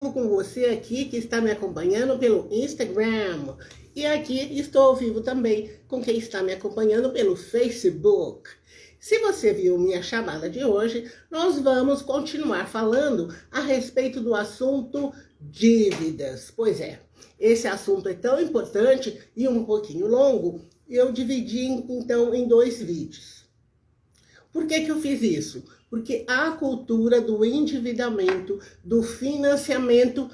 vivo com você aqui que está me acompanhando pelo Instagram. E aqui estou ao vivo também com quem está me acompanhando pelo Facebook. Se você viu minha chamada de hoje, nós vamos continuar falando a respeito do assunto dívidas. Pois é, esse assunto é tão importante e um pouquinho longo, eu dividi então em 2 vídeos. Por que eu fiz isso? Porque a cultura do endividamento, do financiamento,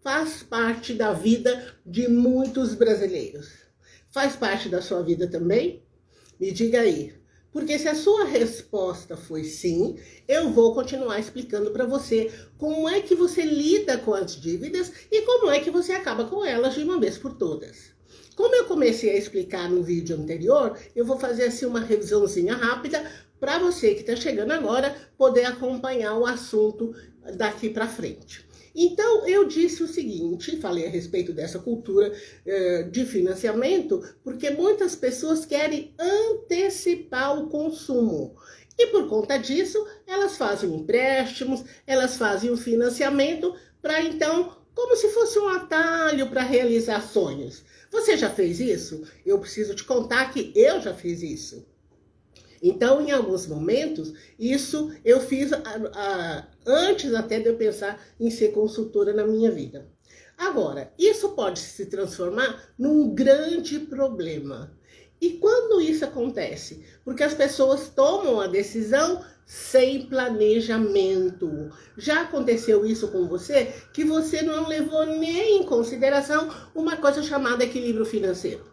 faz parte da vida de muitos brasileiros. Faz parte da sua vida também? Me diga aí. Porque se a sua resposta foi sim, eu vou continuar explicando para você como é que você lida com as dívidas e como é que você acaba com elas de uma vez por todas. Como eu comecei a explicar no vídeo anterior, eu vou fazer assim uma revisãozinha rápida para você que está chegando agora poder acompanhar o assunto daqui para frente. Então, eu disse o seguinte, falei a respeito dessa cultura de financiamento, porque muitas pessoas querem antecipar o consumo. E por conta disso, elas fazem empréstimos, elas fazem um financiamento para então, como se fosse um atalho para realizar sonhos. Você já fez isso? Eu preciso te contar que eu já fiz isso. Então, em alguns momentos, isso eu fiz antes até de eu pensar em ser consultora na minha vida. Agora, isso pode se transformar num grande problema. E quando isso acontece? Porque as pessoas tomam a decisão sem planejamento. Já aconteceu isso com você? Que você não levou nem em consideração uma coisa chamada equilíbrio financeiro.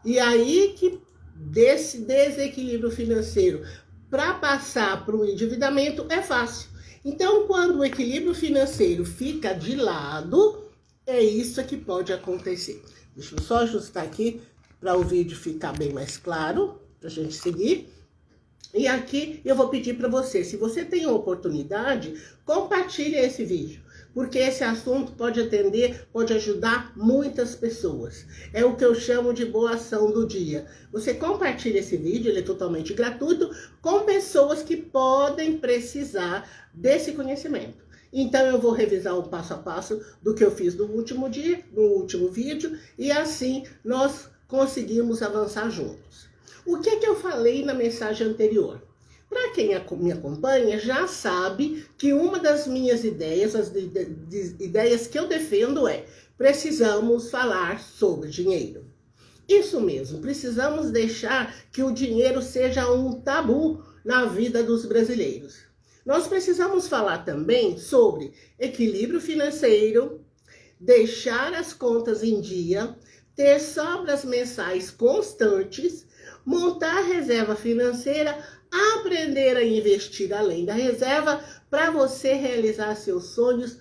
E aí que desse desequilíbrio financeiro para passar para o endividamento é fácil. Então, quando o equilíbrio financeiro fica de lado, é isso que pode acontecer. Deixa eu só ajustar aqui para o vídeo ficar bem mais claro, para a gente seguir. E aqui eu vou pedir para você, se você tem a oportunidade, compartilhe esse vídeo. Porque esse assunto pode ajudar muitas pessoas. É o que eu chamo de boa ação do dia. Você compartilha esse vídeo, ele é totalmente gratuito, com pessoas que podem precisar desse conhecimento. Então eu vou revisar o passo a passo do que eu fiz no último dia, no último vídeo, e assim nós conseguimos avançar juntos. O que eu falei na mensagem anterior? Para quem me acompanha, já sabe que uma das minhas ideias, as ideias que eu defendo é: precisamos falar sobre dinheiro. Isso mesmo, precisamos deixar que o dinheiro seja um tabu na vida dos brasileiros. Nós precisamos falar também sobre equilíbrio financeiro, deixar as contas em dia, ter sobras mensais constantes, montar reserva financeira, aprender a investir além da reserva para você realizar seus sonhos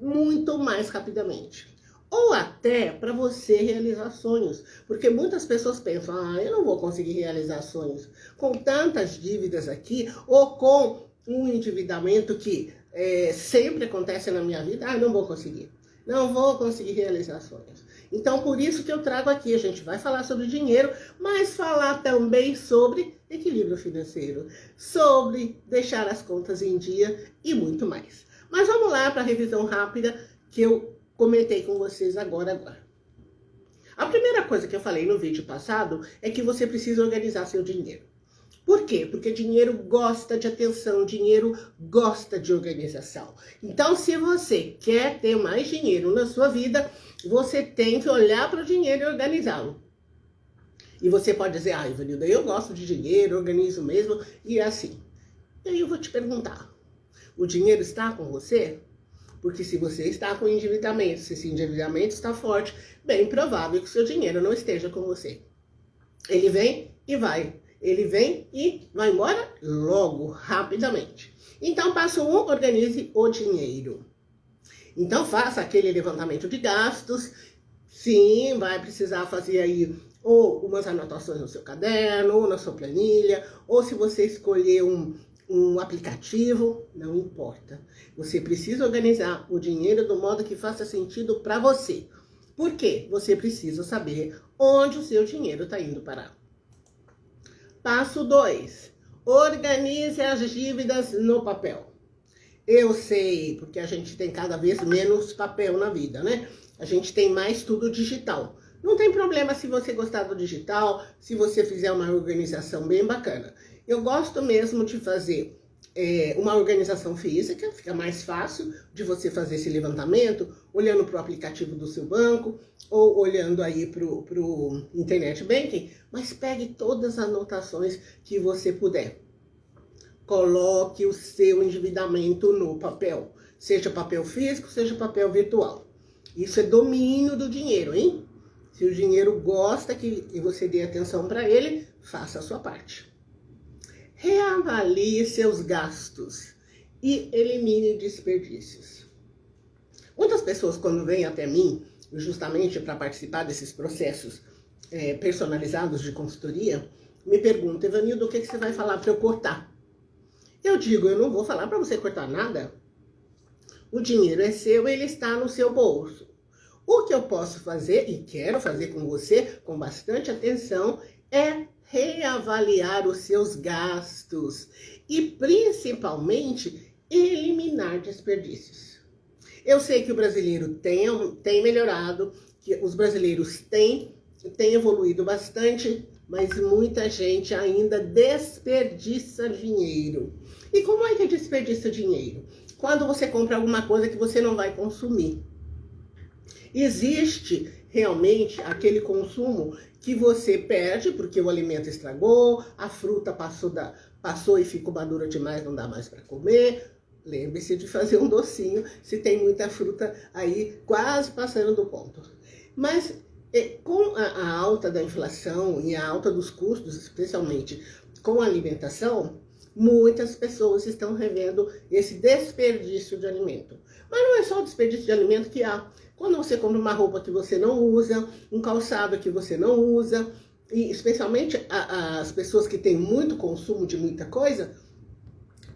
muito mais rapidamente. Ou até para você realizar sonhos. Porque muitas pessoas pensam, eu não vou conseguir realizar sonhos com tantas dívidas aqui, ou com um endividamento que sempre acontece na minha vida, eu não vou conseguir. Não vou conseguir realizar sonhos. Então, por isso que eu trago aqui, a gente vai falar sobre dinheiro, mas falar também sobre equilíbrio financeiro, sobre deixar as contas em dia e muito mais. Mas vamos lá para a revisão rápida que eu comentei com vocês agora. A primeira coisa que eu falei no vídeo passado é que você precisa organizar seu dinheiro. Por quê? Porque dinheiro gosta de atenção, dinheiro gosta de organização. Então, se você quer ter mais dinheiro na sua vida, você tem que olhar para o dinheiro e organizá-lo. E você pode dizer, Ivanilda, eu gosto de dinheiro, organizo mesmo, e é assim. E aí eu vou te perguntar, o dinheiro está com você? Porque se você está com endividamento, se esse endividamento está forte, bem provável que o seu dinheiro não esteja com você. Ele vem e vai. Ele vem e vai embora logo, rapidamente. Então, passo 1, organize o dinheiro. Então, faça aquele levantamento de gastos. Sim, vai precisar fazer aí ou umas anotações no seu caderno, ou na sua planilha, ou se você escolher um aplicativo, não importa. Você precisa organizar o dinheiro do modo que faça sentido para você. Por quê? Você precisa saber onde o seu dinheiro está indo parar. Passo 2. Organize as dívidas no papel. Eu sei, porque a gente tem cada vez menos papel na vida, né? A gente tem mais tudo digital. Não tem problema se você gostar do digital, se você fizer uma organização bem bacana. Eu gosto mesmo de fazer uma organização física, fica mais fácil de você fazer esse levantamento, olhando para o aplicativo do seu banco, ou olhando aí para o Internet Banking, mas pegue todas as anotações que você puder. Coloque o seu endividamento no papel, seja papel físico, seja papel virtual. Isso é domínio do dinheiro, hein? Se o dinheiro gosta que você dê atenção para ele, faça a sua parte. Reavalie seus gastos e elimine desperdícios. Muitas pessoas, quando vêm até mim, justamente para participar desses processos personalizados de consultoria, me perguntam: Evanildo, o que você vai falar para eu cortar? Eu digo: eu não vou falar para você cortar nada. O dinheiro é seu, ele está no seu bolso. O que eu posso fazer, e quero fazer com você, com bastante atenção, é reavaliar os seus gastos e, principalmente, eliminar desperdícios. Eu sei que o brasileiro tem melhorado, que os brasileiros têm evoluído bastante, mas muita gente ainda desperdiça dinheiro. E como é que desperdiça dinheiro? Quando você compra alguma coisa que você não vai consumir. Existe realmente aquele consumo que você perde porque o alimento estragou, a fruta passou e ficou madura demais, não dá mais para comer. Lembre-se de fazer um docinho se tem muita fruta aí quase passando do ponto. Mas com a alta da inflação e a alta dos custos, especialmente com a alimentação, muitas pessoas estão revendo esse desperdício de alimento. Mas não é só o desperdício de alimento que há. Quando você compra uma roupa que você não usa, um calçado que você não usa, e especialmente as pessoas que têm muito consumo de muita coisa,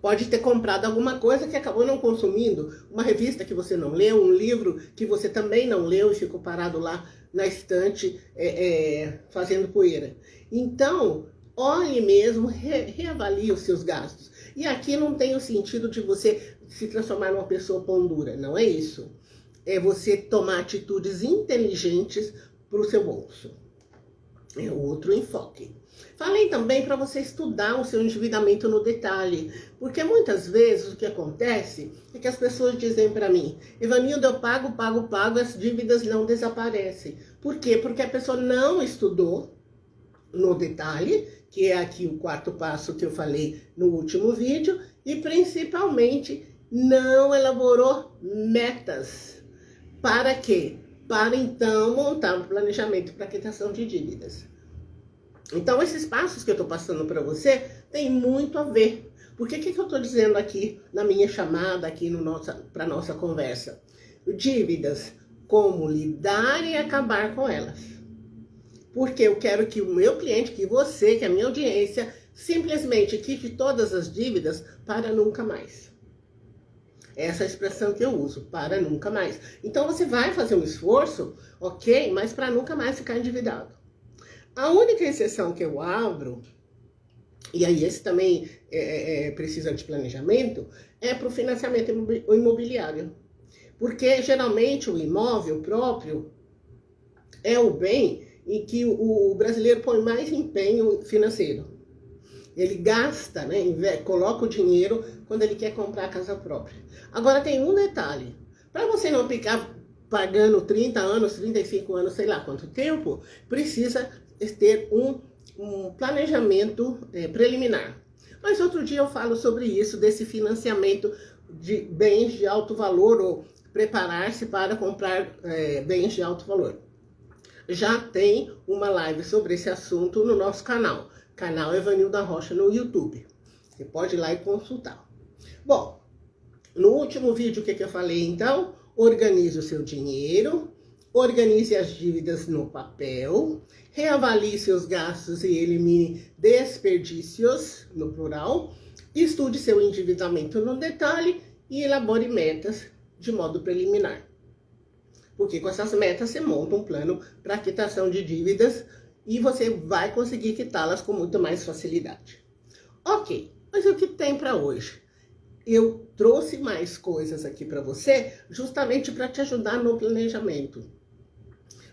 pode ter comprado alguma coisa que acabou não consumindo, uma revista que você não leu, um livro que você também não leu e ficou parado lá na estante fazendo poeira. Então, olhe mesmo, reavalie os seus gastos. E aqui não tem o sentido de você se transformar numa pessoa pão dura, não é isso. É você tomar atitudes inteligentes para o seu bolso. É outro enfoque. Falei também para você estudar o seu endividamento no detalhe, porque muitas vezes o que acontece é que as pessoas dizem para mim: Evanildo, eu pago, as dívidas não desaparecem. Por quê? Porque a pessoa não estudou no detalhe, que é aqui o quarto passo que eu falei no último vídeo, e principalmente não elaborou metas. Para quê? Para então montar um planejamento para quitação de dívidas. Então, esses passos que eu estou passando para você tem muito a ver. Porque o que eu estou dizendo aqui na minha chamada, aqui para a nossa conversa? Dívidas, como lidar e acabar com elas. Porque eu quero que o meu cliente, que você, que a minha audiência, simplesmente quite todas as dívidas para nunca mais. Essa é a expressão que eu uso, para nunca mais. Então você vai fazer um esforço, ok, mas para nunca mais ficar endividado. A única exceção que eu abro, e aí esse também precisa de planejamento, é para o financiamento imobiliário. Porque geralmente o imóvel próprio é o bem em que o brasileiro põe mais empenho financeiro. Ele gasta, né, coloca o dinheiro quando ele quer comprar a casa própria. Agora tem um detalhe. Para você não ficar pagando 30 anos, 35 anos, sei lá quanto tempo, precisa ter um planejamento preliminar. Mas outro dia eu falo sobre isso, desse financiamento de bens de alto valor ou preparar-se para comprar bens de alto valor. Já tem uma live sobre esse assunto no nosso canal Evanilda Rocha no YouTube. Você pode ir lá e consultar. Bom, no último vídeo, o que eu falei então? Organize o seu dinheiro, organize as dívidas no papel, reavalie seus gastos e elimine desperdícios, no plural, estude seu endividamento no detalhe e elabore metas de modo preliminar. Porque com essas metas você monta um plano para quitação de dívidas e você vai conseguir quitá-las com muito mais facilidade. Ok, mas o que tem para hoje? eu trouxe mais coisas aqui para você, justamente para te ajudar no planejamento.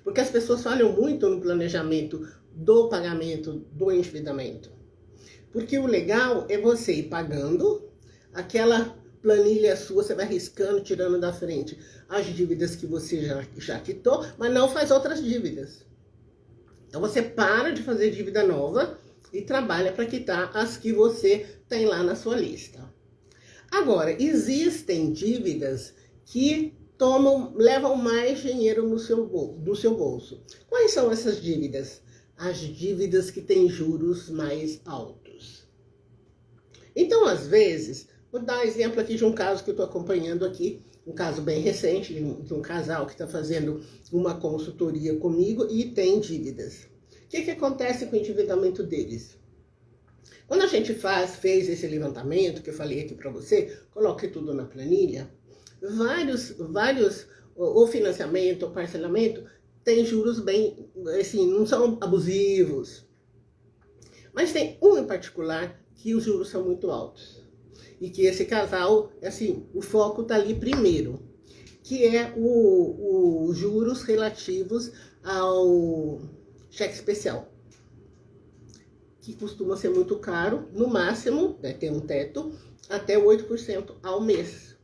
Porque as pessoas falham muito no planejamento do pagamento, do endividamento. Porque o legal é você ir pagando aquela planilha sua, você vai riscando, tirando da frente as dívidas que você já quitou, mas não faz outras dívidas. Então você para de fazer dívida nova e trabalha para quitar as que você tem lá na sua lista. Agora, existem dívidas que levam mais dinheiro do seu bolso. Quais são essas dívidas? As dívidas que têm juros mais altos. Então, às vezes, vou dar um exemplo aqui de um caso que eu estou acompanhando aqui, um caso bem recente, de um casal que está fazendo uma consultoria comigo e tem dívidas. O que acontece com o endividamento deles? Quando a gente fez esse levantamento, que eu falei aqui para você, coloque tudo na planilha, o financiamento, o parcelamento, tem juros bem, assim, não são abusivos. Mas tem um em particular que os juros são muito altos. E que esse casal, assim, o foco está ali primeiro, que é os juros relativos ao cheque especial, que costuma ser muito caro, no máximo, né, tem um teto, até 8% ao mês.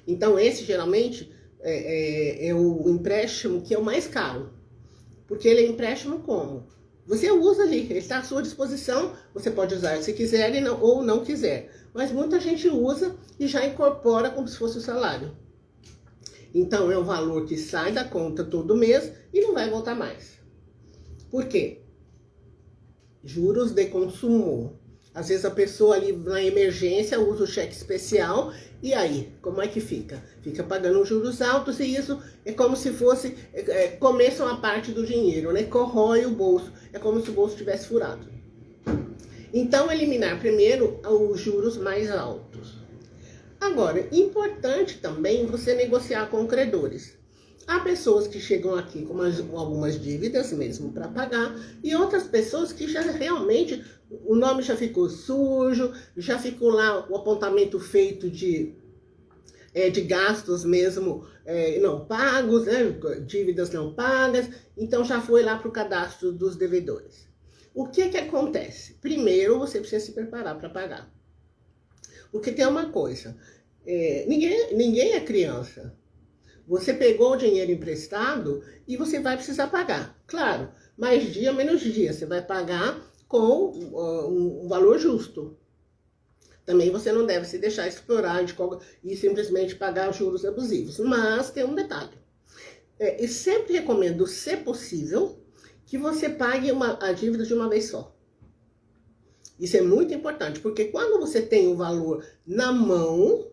Então, esse geralmente é o empréstimo que é o mais caro, porque ele é empréstimo como? Você usa ali, ele está à sua disposição, você pode usar se quiser ou não quiser. Mas muita gente usa e já incorpora como se fosse o salário. Então, é um valor que sai da conta todo mês e não vai voltar mais. Por quê? Juros de consumo. Às vezes a pessoa ali na emergência usa o cheque especial e aí, como é que fica? Fica pagando juros altos e isso é como se fosse, começam a parte do dinheiro, né? Corrói o bolso, é como se o bolso tivesse furado. Então, eliminar primeiro os juros mais altos. Agora, importante também você negociar com credores. Há pessoas que chegam aqui com algumas dívidas mesmo para pagar e outras pessoas que já realmente, o nome já ficou sujo, já ficou lá o apontamento feito de gastos mesmo não pagos, né, dívidas não pagas, então já foi lá para o cadastro dos devedores. O que acontece? Primeiro, você precisa se preparar para pagar. Porque tem uma coisa, ninguém é criança. Você pegou o dinheiro emprestado e você vai precisar pagar. Claro, mais dia, menos dia. Você vai pagar com um valor justo. Também você não deve se deixar explorar e simplesmente pagar juros abusivos. Mas tem um detalhe. E sempre recomendo, se possível, que você pague a dívida de uma vez só. Isso é muito importante, porque quando você tem o valor na mão,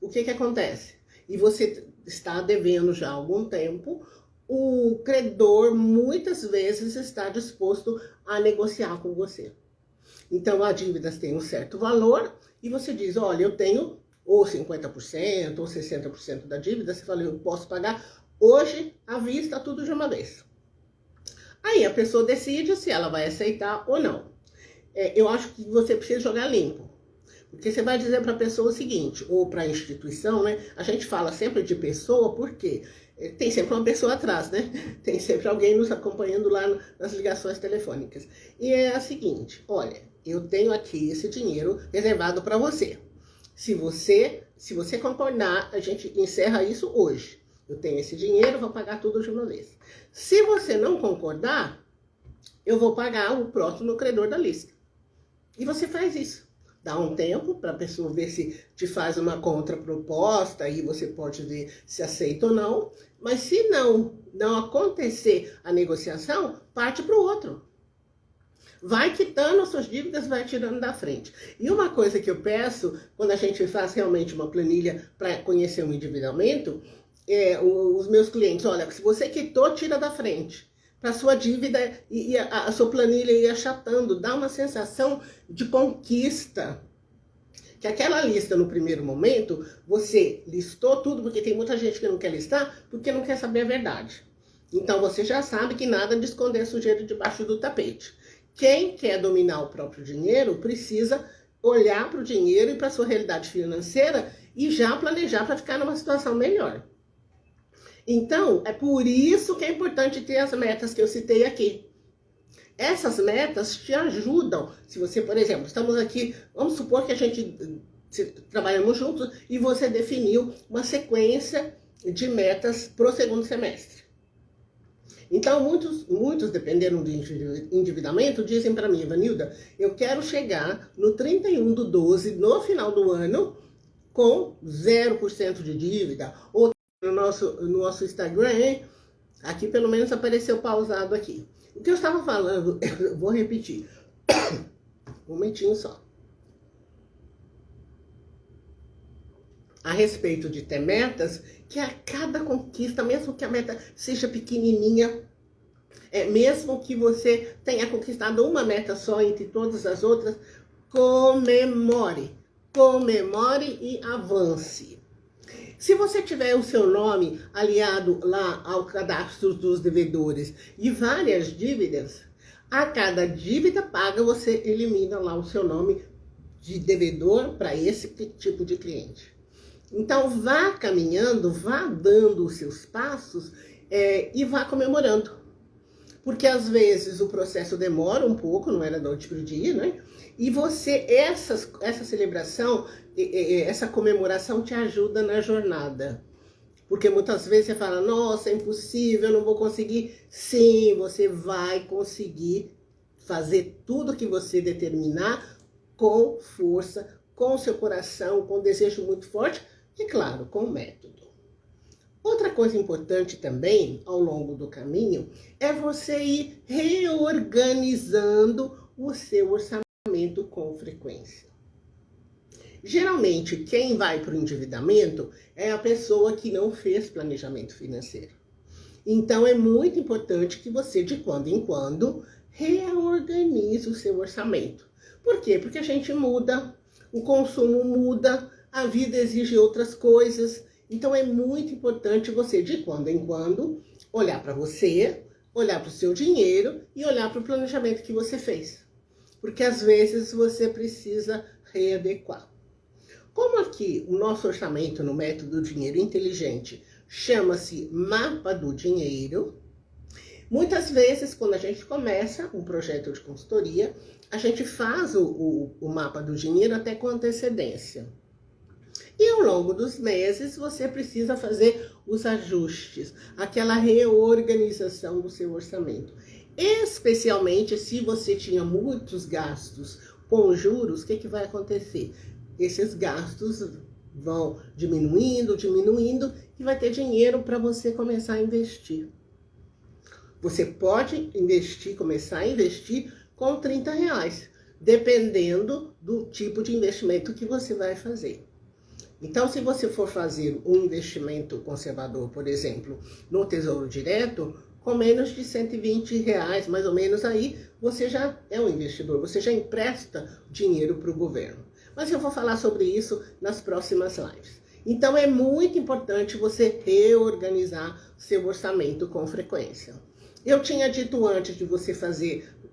o que acontece? E você está devendo já há algum tempo, o credor muitas vezes está disposto a negociar com você. Então, as dívidas têm um certo valor e você diz, olha, eu tenho ou 50% ou 60% da dívida, você fala, eu posso pagar hoje à vista tudo de uma vez. Aí a pessoa decide se ela vai aceitar ou não. Eu acho que você precisa jogar limpo. Porque você vai dizer para a pessoa o seguinte, ou para a instituição, né? A gente fala sempre de pessoa porque tem sempre uma pessoa atrás, né? Tem sempre alguém nos acompanhando lá nas ligações telefônicas. E é a seguinte, olha, eu tenho aqui esse dinheiro reservado para você. Se você concordar, a gente encerra isso hoje. Eu tenho esse dinheiro, vou pagar tudo de uma vez. Se você não concordar, eu vou pagar o próximo credor da lista. E você faz isso. Dá um tempo para a pessoa ver se te faz uma contraproposta, aí você pode ver se aceita ou não. Mas se não acontecer a negociação, parte para o outro. Vai quitando as suas dívidas, vai tirando da frente. E uma coisa que eu peço, quando a gente faz realmente uma planilha para conhecer um endividamento, os meus clientes, olha, se você quitou, tira da frente. Para a sua dívida e a sua planilha ir achatando, dá uma sensação de conquista. Que aquela lista no primeiro momento, você listou tudo, porque tem muita gente que não quer listar, porque não quer saber a verdade. Então você já sabe que nada de esconder sujeira debaixo do tapete. Quem quer dominar o próprio dinheiro precisa olhar para o dinheiro e para a sua realidade financeira e já planejar para ficar numa situação melhor. Então, é por isso que é importante ter as metas que eu citei aqui. Essas metas te ajudam. Se você, por exemplo, estamos aqui, vamos supor que a gente trabalhamos juntos e você definiu uma sequência de metas para o segundo semestre. Então, muitos, dependendo do endividamento, dizem para mim, Evanilda, eu quero chegar no 31/12, no final do ano, com 0% de dívida. Ou no nosso Instagram, aqui pelo menos apareceu pausado aqui. O que eu estava falando, eu vou repetir. Um momentinho só. A respeito de ter metas, que a cada conquista, mesmo que a meta seja pequenininha, mesmo que você tenha conquistado uma meta só entre todas as outras, comemore. Comemore e avance. Se você tiver o seu nome aliado lá ao cadastro dos devedores e várias dívidas, a cada dívida paga você elimina lá o seu nome de devedor para esse tipo de cliente. Então vá caminhando, vá dando os seus passos e vá comemorando. Porque às vezes o processo demora um pouco, não é da noite para o dia, né? E você, essa celebração, essa comemoração te ajuda na jornada. Porque muitas vezes você fala, nossa, é impossível, eu não vou conseguir. Sim, você vai conseguir fazer tudo que você determinar com força, com seu coração, com desejo muito forte e, claro, com método. Outra coisa importante também, ao longo do caminho, é você ir reorganizando o seu orçamento com frequência. Geralmente, quem vai para o endividamento é a pessoa que não fez planejamento financeiro. Então, é muito importante que você, de quando em quando, reorganize o seu orçamento. Por quê? Porque a gente muda, o consumo muda, a vida exige outras coisas. Então, é muito importante você, de quando em quando, olhar para você, olhar para o seu dinheiro e olhar para o planejamento que você fez. Porque, às vezes, você precisa readequar. Como aqui o nosso orçamento no método Dinheiro Inteligente chama-se Mapa do Dinheiro, muitas vezes, quando a gente começa um projeto de consultoria, a gente faz o mapa do dinheiro até com antecedência. E ao longo dos meses, você precisa fazer os ajustes, aquela reorganização do seu orçamento. Especialmente se você tinha muitos gastos com juros, o que vai acontecer? Esses gastos vão diminuindo, e vai ter dinheiro para você começar a investir. Você pode investir, começar a investir com R$30, dependendo do tipo de investimento que você vai fazer. Então, se você for fazer um investimento conservador, por exemplo, no Tesouro Direto, com menos de R$120, mais ou menos, aí você já é um investidor, você já empresta dinheiro para o governo. Mas eu vou falar sobre isso nas próximas lives. Então, é muito importante você reorganizar seu orçamento com frequência. Eu tinha dito antes de você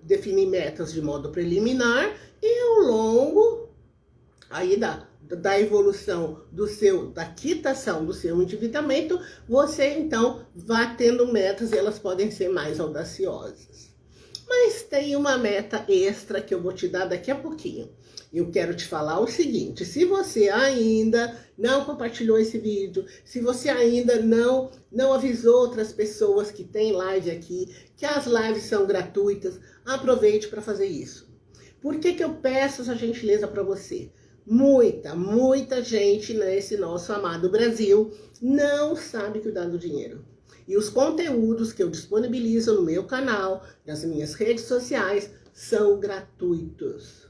definir metas de modo preliminar e ao longo aí da evolução da quitação do seu endividamento, você então vai tendo metas e elas podem ser mais audaciosas. Mas tem uma meta extra que eu vou te dar daqui a pouquinho. Eu quero te falar o seguinte, se você ainda não compartilhou esse vídeo, se você ainda não avisou outras pessoas que tem live aqui, que as lives são gratuitas, aproveite para fazer isso. Por que eu peço essa gentileza para você? Muita gente nesse nosso amado Brasil não sabe cuidar do dinheiro. E os conteúdos que eu disponibilizo no meu canal, nas minhas redes sociais, são gratuitos.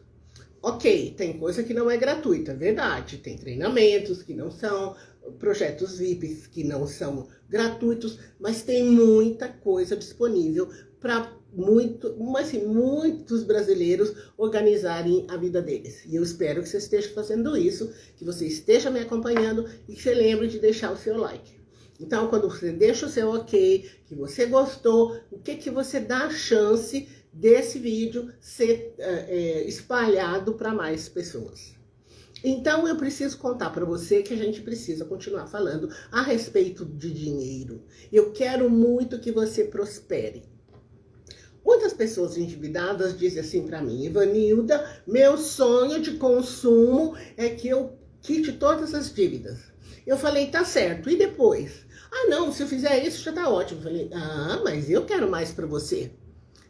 Ok, tem coisa que não é gratuita, é verdade. Tem treinamentos que não são, projetos VIPs que não são gratuitos, mas tem muita coisa disponível para muitos brasileiros organizarem a vida deles. E eu espero que você esteja fazendo isso, que você esteja me acompanhando e que você lembre de deixar o seu like. Então, quando você deixa o seu ok, que você gostou, o que você dá a chance desse vídeo ser espalhado para mais pessoas. Então, eu preciso contar para você que a gente precisa continuar falando a respeito de dinheiro. Eu quero muito que você prospere. Muitas pessoas endividadas dizem assim para mim: Ivanilda, meu sonho de consumo é que eu quite todas as dívidas. Eu falei, tá certo, e depois? Ah, não, se eu fizer isso já tá ótimo. Eu falei, mas eu quero mais para você.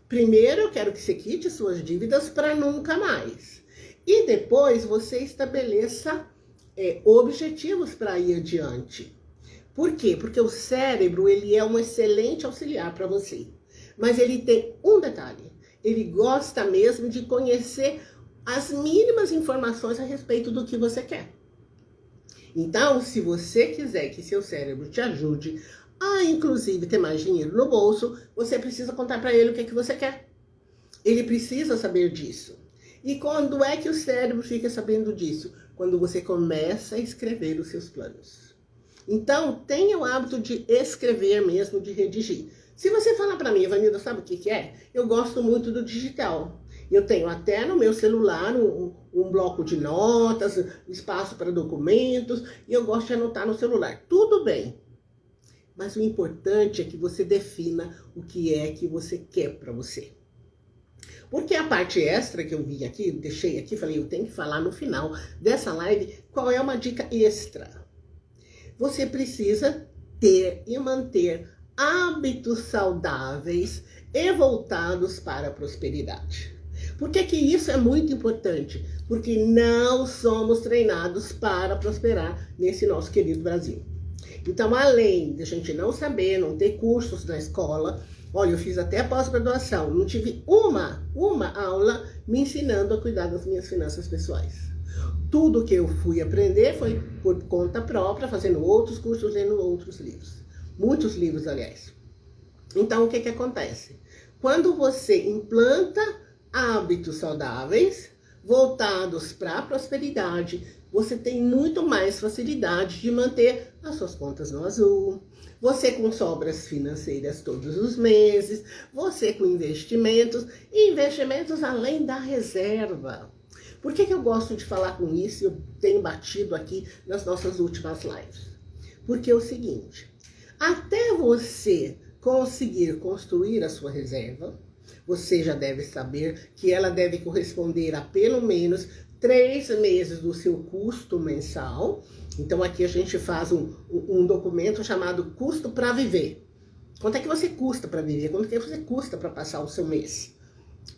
Primeiro eu quero que você quite suas dívidas para nunca mais. E depois você estabeleça objetivos para ir adiante. Por quê? Porque o cérebro, ele é um excelente auxiliar para você. Mas ele tem um detalhe. Ele gosta mesmo de conhecer as mínimas informações a respeito do que você quer. Então, se você quiser que seu cérebro te ajude a, inclusive, ter mais dinheiro no bolso, você precisa contar para ele o que é que você quer. Ele precisa saber disso. E quando é que o cérebro fica sabendo disso? Quando você começa a escrever os seus planos. Então, tenha o hábito de escrever mesmo, de redigir. Se você falar para mim, Ivanilda, sabe o que é? Eu gosto muito do digital. Eu tenho até no meu celular um bloco de notas, espaço para documentos, e eu gosto de anotar no celular. Tudo bem. Mas o importante é que você defina o que é que você quer para você. Porque a parte extra que eu vi aqui, deixei aqui, falei, eu tenho que falar no final dessa live, qual é uma dica extra. Você precisa ter e manter hábitos saudáveis e voltados para a prosperidade. Por que que isso é muito importante? Porque não somos treinados para prosperar nesse nosso querido Brasil. Então, além de a gente não saber, não ter cursos na escola, olha, eu fiz até pós-graduação, não tive uma aula me ensinando a cuidar das minhas finanças pessoais. Tudo que eu fui aprender foi por conta própria, fazendo outros cursos, lendo outros livros. Muitos livros, aliás. Então, o que que acontece? Quando você implanta hábitos saudáveis, voltados para a prosperidade, você tem muito mais facilidade de manter as suas contas no azul, você com sobras financeiras todos os meses, você com investimentos, e investimentos além da reserva. Por que que eu gosto de falar com isso? Eu tenho batido aqui nas nossas últimas lives. Porque é o seguinte, até você conseguir construir a sua reserva, você já deve saber que ela deve corresponder a pelo menos 3 meses do seu custo mensal. Então aqui a gente faz um documento chamado custo para viver. Quanto é que você custa para viver? Quanto é que você custa para passar o seu mês?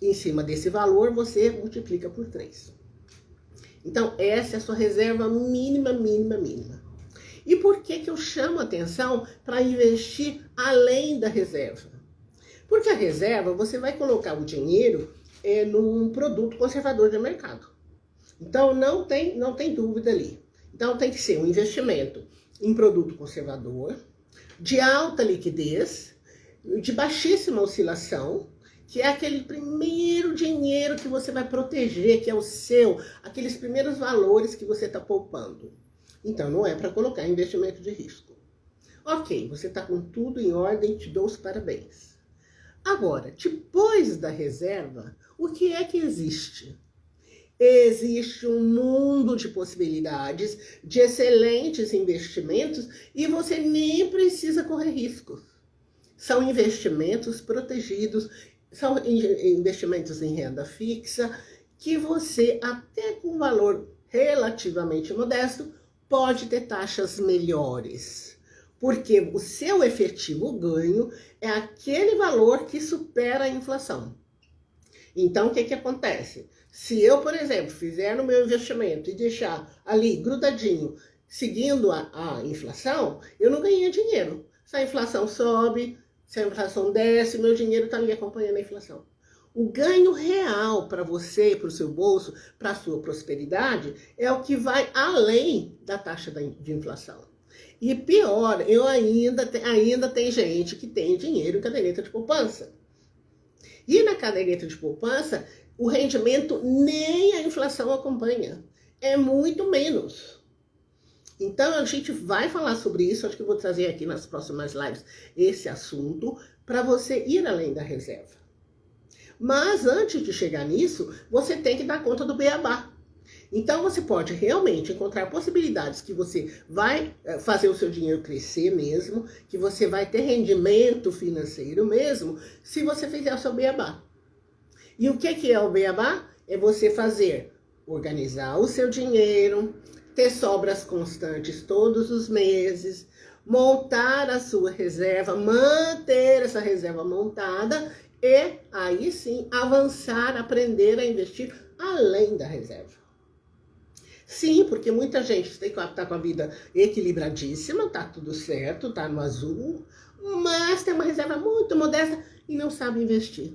Em cima desse valor, você multiplica por 3. Então essa é a sua reserva mínima. E por que que eu chamo atenção para investir além da reserva? Porque a reserva, você vai colocar o dinheiro num produto conservador de mercado. Então, não tem dúvida ali. Então, tem que ser um investimento em produto conservador, de alta liquidez, de baixíssima oscilação, que é aquele primeiro dinheiro que você vai proteger, que é o seu, aqueles primeiros valores que você está poupando. Então, não é para colocar em investimento de risco. Ok, você está com tudo em ordem, te dou os parabéns. Agora, depois da reserva, o que é que existe? Existe um mundo de possibilidades, de excelentes investimentos, e você nem precisa correr riscos. São investimentos protegidos, são investimentos em renda fixa, que você, até com valor relativamente modesto, pode ter taxas melhores. Porque o seu efetivo ganho é aquele valor que supera a inflação. Então, o que que acontece? Se eu, por exemplo, fizer no meu investimento e deixar ali grudadinho, seguindo a inflação, eu não ganhei dinheiro. Se a inflação sobe, se a inflação desce, meu dinheiro está ali acompanhando a inflação. O ganho real para você, para o seu bolso, para a sua prosperidade, é o que vai além da taxa de inflação. E pior, ainda tem gente que tem dinheiro em caderneta de poupança. E na caderneta de poupança, o rendimento nem a inflação acompanha. É muito menos. Então, a gente vai falar sobre isso. Acho que eu vou trazer aqui nas próximas lives esse assunto para você ir além da reserva. Mas antes de chegar nisso, você tem que dar conta do beabá. Então você pode realmente encontrar possibilidades que você vai fazer o seu dinheiro crescer mesmo, que você vai ter rendimento financeiro mesmo, se você fizer o seu beabá. E o que é o beabá? É você organizar o seu dinheiro, ter sobras constantes todos os meses, montar a sua reserva, manter essa reserva montada e aí sim avançar, aprender a investir além da reserva. Sim, porque muita gente está com a vida equilibradíssima, tá tudo certo, tá no azul, mas tem uma reserva muito modesta e não sabe investir.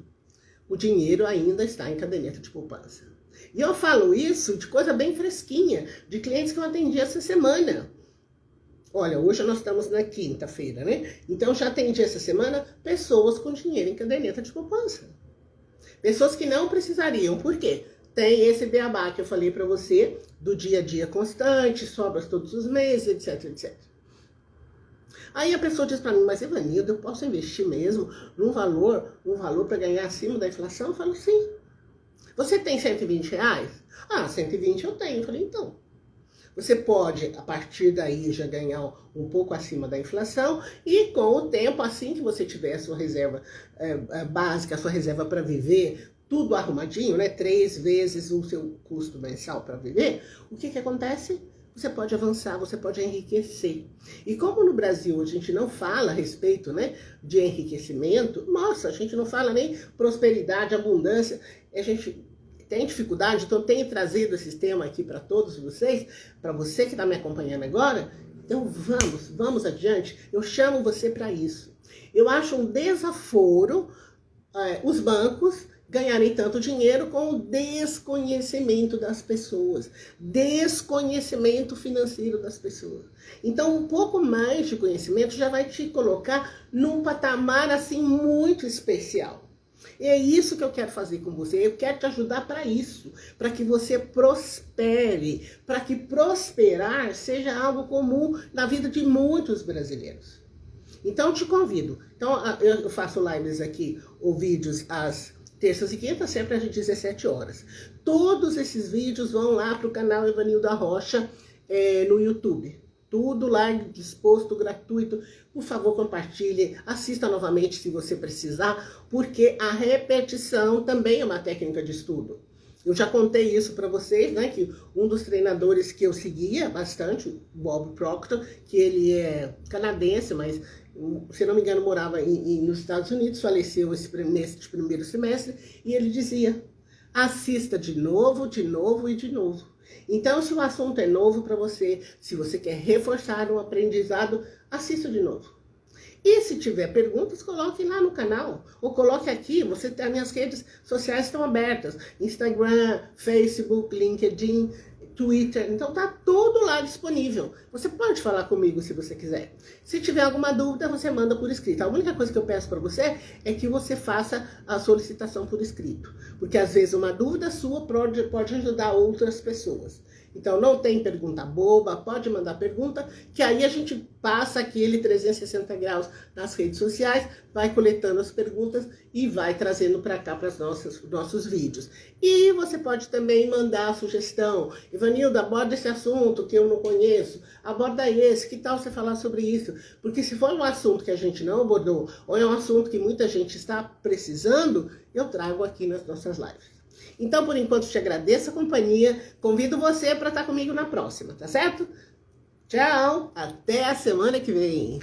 O dinheiro ainda está em caderneta de poupança. E eu falo isso de coisa bem fresquinha, de clientes que eu atendi essa semana. Olha, hoje nós estamos na quinta-feira, né? Então já atendi essa semana pessoas com dinheiro em caderneta de poupança. Pessoas que não precisariam, por quê? Tem esse beabá que eu falei para você, do dia a dia constante, sobras todos os meses, etc, etc. Aí a pessoa diz para mim, mas Evanilda, eu posso investir mesmo num valor, para ganhar acima da inflação? Eu falo, sim. Você tem R$120? Ah, 120 eu tenho. Eu falei, então. Você pode, a partir daí, já ganhar um pouco acima da inflação e com o tempo, assim que você tiver a sua reserva básica, a sua reserva para viver, tudo arrumadinho, né? 3 vezes o seu custo mensal para viver, o que acontece? Você pode avançar, você pode enriquecer. E como no Brasil a gente não fala a respeito, né, de enriquecimento, nossa, a gente não fala nem prosperidade, abundância, a gente tem dificuldade, então eu tenho trazido esse tema aqui para todos vocês, para você que está me acompanhando agora. Então vamos adiante, eu chamo você para isso. Eu acho um desaforo os bancos ganharem tanto dinheiro com o desconhecimento das pessoas, desconhecimento financeiro das pessoas. Então, um pouco mais de conhecimento já vai te colocar num patamar assim muito especial. E é isso que eu quero fazer com você, eu quero te ajudar para isso, para que você prospere, para que prosperar seja algo comum na vida de muitos brasileiros. Então, eu te convido. Então, eu faço lives aqui, ou vídeos às terças e quintas, sempre às 17 horas. Todos esses vídeos vão lá para o canal Evanilda Rocha no YouTube. Tudo lá disposto, gratuito. Por favor, compartilhe, assista novamente se você precisar, porque a repetição também é uma técnica de estudo. Eu já contei isso para vocês, né, que um dos treinadores que eu seguia bastante, o Bob Proctor, que ele é canadense, mas, se não me engano, morava nos Estados Unidos, faleceu nesse primeiro semestre, e ele dizia, assista de novo, de novo e de novo. Então, se o assunto é novo para você, se você quer reforçar um aprendizado, assista de novo. E se tiver perguntas, coloque lá no canal, ou coloque aqui, as minhas redes sociais estão abertas, Instagram, Facebook, LinkedIn, Twitter, então tá tudo lá disponível. Você pode falar comigo se você quiser. Se tiver alguma dúvida, você manda por escrito. A única coisa que eu peço para você é que você faça a solicitação por escrito, porque às vezes uma dúvida sua pode ajudar outras pessoas. Então não tem pergunta boba, pode mandar pergunta, que aí a gente passa aquele 360 graus nas redes sociais, vai coletando as perguntas e vai trazendo para cá para os nossos vídeos. E você pode também mandar a sugestão, Evanilda, aborda esse assunto que eu não conheço, aborda esse, que tal você falar sobre isso? Porque se for um assunto que a gente não abordou, ou é um assunto que muita gente está precisando, eu trago aqui nas nossas lives. Então, por enquanto, te agradeço a companhia. Convido você para estar comigo na próxima, tá certo? Tchau! Até a semana que vem!